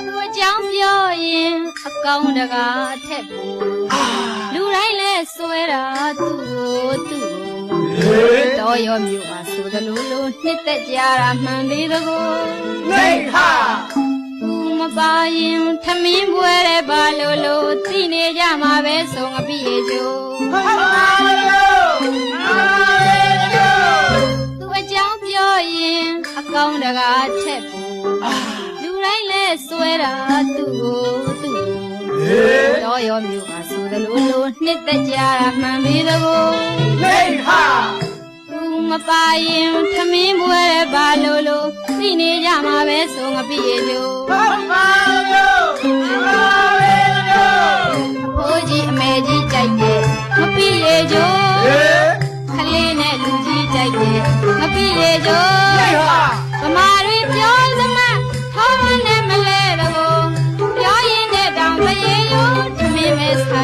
သူအကြောင်းပြောရင်အကောင်တကားထက်ဘူးလူတိုင်းလဲဆွဲတာသူ့ကိုတော်ရောမြို့မှာဆိုသလိုလိုနှစ်သက်ကြတာမှန်သေးသကို နေဟာ မပါရင်ထမင်းပွဲတဲ့ဘာလို့သိနေကြမှာပဲဆိုငပိရေကျိုး ဟာလို့သူအကြောင်းပြောရင်အကောင်တကားထက်ဘူးလူတိုင်းလဲဆွဲတာသူ့ကိုတော်ရောမြို့မှာဆိုသလိုလိုနှစ်သက်ကြတာမှန်ပြီသကို နေဟာ သူမပါရင်ထမင်းပွဲတဲ့ဘာလို့သိနေကြမှာပဲဆိုငပိရေကျိုး ဟာလို့ ဘိုးကြီးအမေကြီးကြိုက်တယ်ငပိရေကျိုး ခလေးနဲ့လူကြီးကြိုက်တယ်ငပိရေကျိုး နေဟာ ဗမာတွေပြောစမဟောင်းနဲ့မလဲတော့ပြောရင်နဲ့တောင်မရေရိုးထမင်းမဲစား